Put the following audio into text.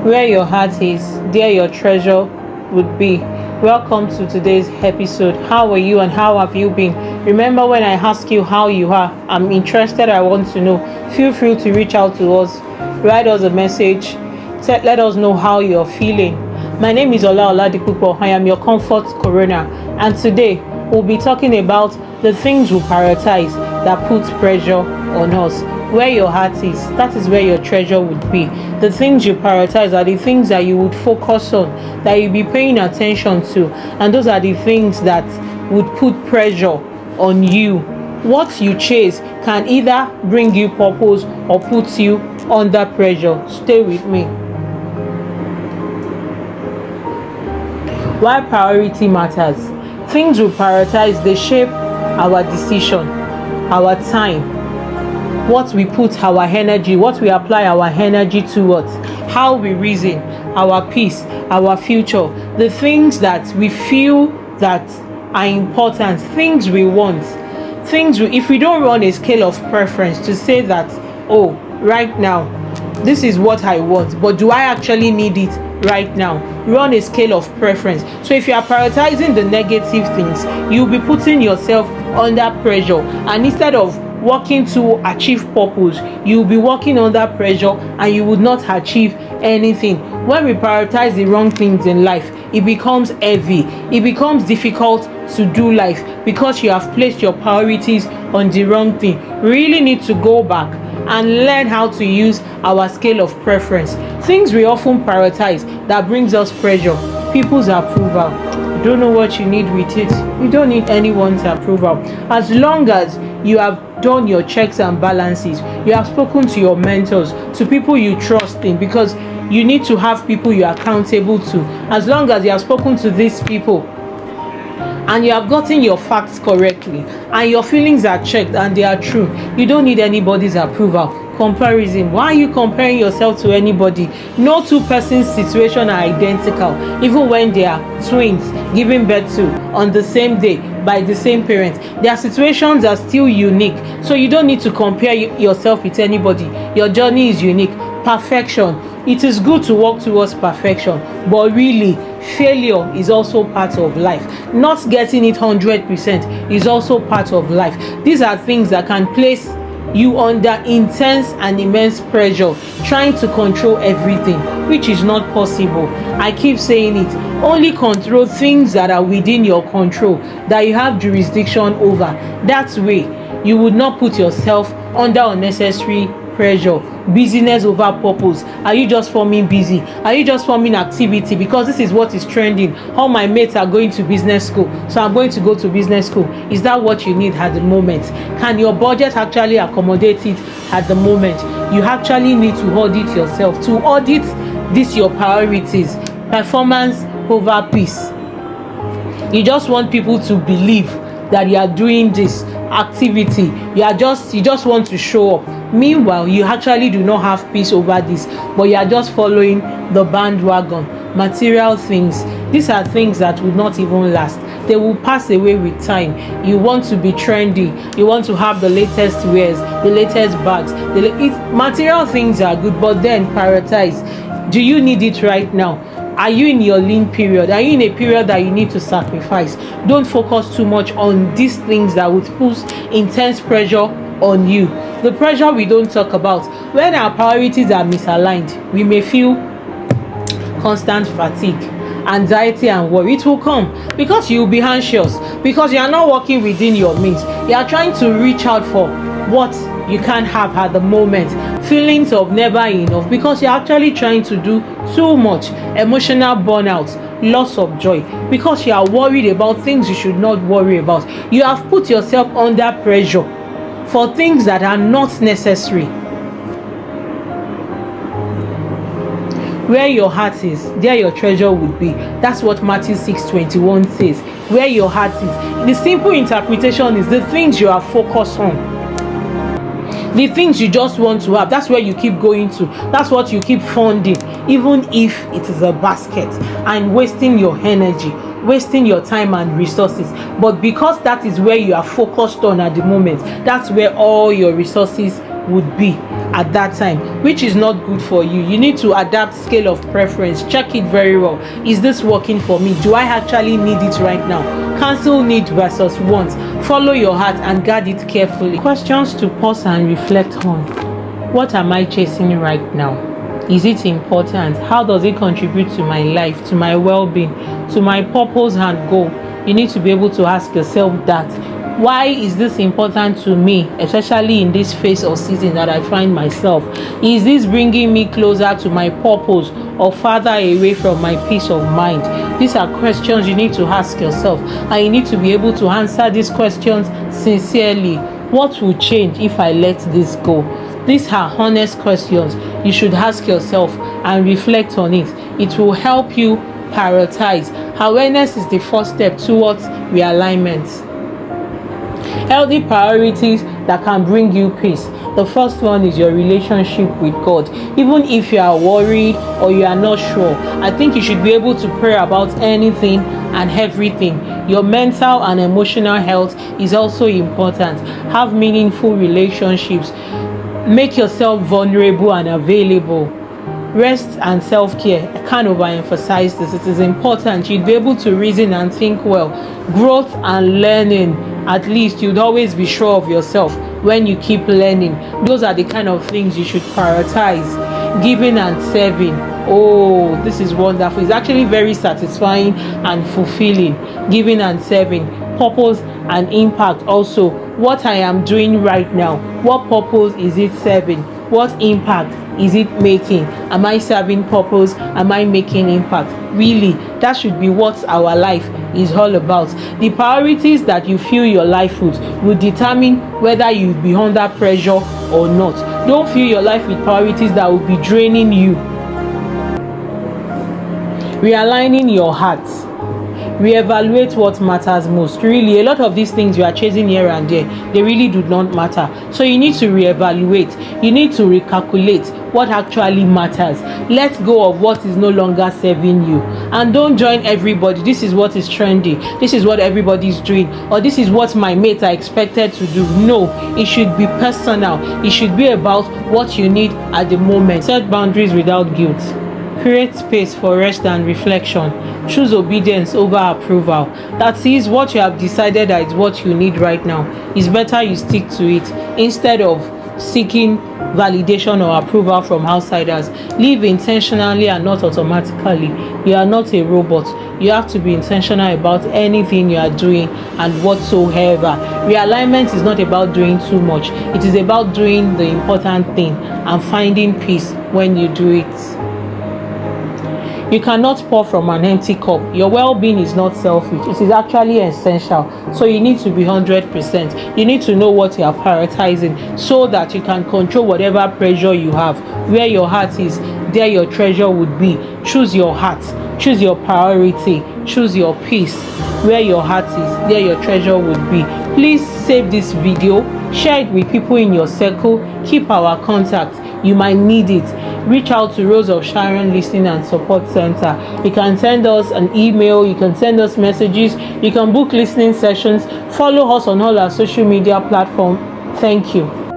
Where your heart is, there your treasure would be. Welcome to today's episode. How are you and how have you been? Remember, when I ask you how you are, I'm interested, I want to know. Feel free to reach out to us, write us a message, let us know how you're feeling. My name is Ola Oladipupo. I am your comfort coroner, and today we'll be talking about the things we prioritize that puts pressure on us. Where your heart is, that is where your treasure would be. The things you prioritize are the things that you would focus on, that you'll be paying attention to, and those are the things that would put pressure on you. What you chase can either bring you purpose or put you under pressure. Stay with me. Why priority matters. Things we prioritize, they shape our decision, our time, what we put our energy, what we apply our energy towards, how we reason, our peace, our future, the things that we feel that are important, things we want, if we don't run a scale of preference to say that, oh, right now, this is what I want, but do I actually need it right now? Run a scale of preference. So if you are prioritizing the negative things, you'll be putting yourself under pressure, and instead of working to achieve purpose, you'll be working under pressure and you would not achieve anything. When we prioritize the wrong things in life, it becomes heavy, it becomes difficult to do life because you have placed your priorities on the wrong thing. We really need to go back and learn how to use our scale of preference. Things we often prioritize that brings us pressure: people's approval. You don't know what you need with it. You don't need anyone's approval. As long as you have done your checks and balances, you have spoken to your mentors, to people you trust in, because you need to have people you are accountable to. As long as you have spoken to these people and you have gotten your facts correctly and your feelings are checked and they are true, you don't need anybody's approval. Comparison. Why are you comparing yourself to anybody? No two persons' situation are identical, even when they are twins giving birth to on the same day by the same parents. Their situations are still unique, so you don't need to compare yourself with anybody. Your journey is unique. Perfection. It is good to work towards perfection, but really, failure is also part of life. Not getting it 100% is also part of life. These are things that can place you under intense and immense pressure, trying to control everything, which is not possible. I keep saying it. Only control things that are within your control, that you have jurisdiction over. That way, you would not put yourself under unnecessary pressure. Busyness over purpose. Are you just forming busy? Are you just forming activity because this is what is trending? All my mates are going to business school, so I'm going to go to business school. Is that what you need at the moment? Can your budget actually accommodate it at the moment? You actually need to audit yourself. To audit these your priorities. Performance over peace. You just want people to believe that you are doing this activity. You just want to show up. Meanwhile, you actually do not have peace over this, but you are just following the bandwagon. Material things. These are things that will not even last. They will pass away with time. You want to be trendy. You want to have the latest wares, the latest bags. Material things are good, but then prioritize. Do you need it right now? Are you in your lean period? Are you in a period that you need to sacrifice? Don't focus too much on these things that would put intense pressure on you. The pressure we don't talk about. When our priorities are misaligned, we may feel constant fatigue, anxiety and worry. It will come because you will be anxious, because you are not working within your means. You are trying to reach out for what you can't have at the moment. Feelings of never enough because you're actually trying to do too much. Emotional burnout, loss of joy because you are worried about things you should not worry about. You have put yourself under pressure for things that are not necessary. Where your heart is, there your treasure would be. That's what Matthew 6:21 says. Where your heart is. The simple interpretation is the things you are focused on. The things you just want to have, that's where you keep going to. That's what you keep funding, even if it is a basket, and wasting your energy, wasting your time and resources. But because that is where you are focused on at the moment, that's where all your resources would be at that time, which is not good for you. You need to adapt scale of preference. Check it very well. Is this working for me? Do I actually need it right now? Cancel need versus want. Follow your heart and guard it carefully. Questions to pause and reflect on. What am I chasing right now? Is it important? How does it contribute to my life, to my well-being, to my purpose and goal? You need to be able to ask yourself that. Why is this important to me, especially in this phase or season that I find myself? Is this bringing me closer to my purpose or farther away from my peace of mind? These are questions you need to ask yourself, and you need to be able to answer these questions sincerely. What will change if I let this go? These are honest questions you should ask yourself and reflect on it. It will help you prioritize. Awareness is the first step towards realignment. Healthy priorities that can bring you peace. The first one is your relationship with God. Even if you are worried or you are not sure, I think you should be able to pray about anything and everything. Your mental and emotional health is also important. Have meaningful relationships. Make yourself vulnerable and available. Rest and self-care. I can't overemphasize this. It is important. You'd be able to reason and think well. Growth and learning. At least you'd always be sure of yourself when you keep learning. Those are the kind of things you should prioritize. Giving and serving. Oh, this is wonderful. It's actually very satisfying and fulfilling. Giving and serving. Purpose and impact also. What I am doing right now, what purpose is it serving? What impact is it making? Am I serving purpose? Am I making impact? Really, that should be what our life is all about. The priorities that you fill your life with will determine whether you'll be under pressure or not. Don't fill your life with priorities that will be draining you. Realigning your heart. Reevaluate what matters most. Really, a lot of these things you are chasing here and there, they really do not matter. So you need to reevaluate. You need to recalculate what actually matters. Let go of what is no longer serving you, and don't join everybody. This is what is trendy, this is what everybody is doing, or this is what my mates are expected to do. No, it should be personal. It should be about what you need at the moment. Set boundaries without guilt. Create space for rest and reflection. Choose obedience over approval. That is, what you have decided that is what you need right now. It's better you stick to it instead of seeking validation or approval from outsiders. Live intentionally and not automatically. You are not a robot. You have to be intentional about anything you are doing and whatsoever. Realignment is not about doing too much. It is about doing the important thing and finding peace when you do it. You cannot pour from an empty cup. Your well-being is not selfish. It is actually essential. So you need to be 100%. You need to know what you are prioritizing so that you can control whatever pressure you have. Where your heart is, there your treasure would be. Choose your heart. Choose your priority. Choose your peace. Where your heart is, there your treasure would be. Please save this video. Share it with people in your circle. Keep our contact. You might need it. Reach out to Rose of Sharon Listening and Support Center. You can send us an email, you can send us messages, you can book listening sessions. Follow us on all our social media platforms. Thank you.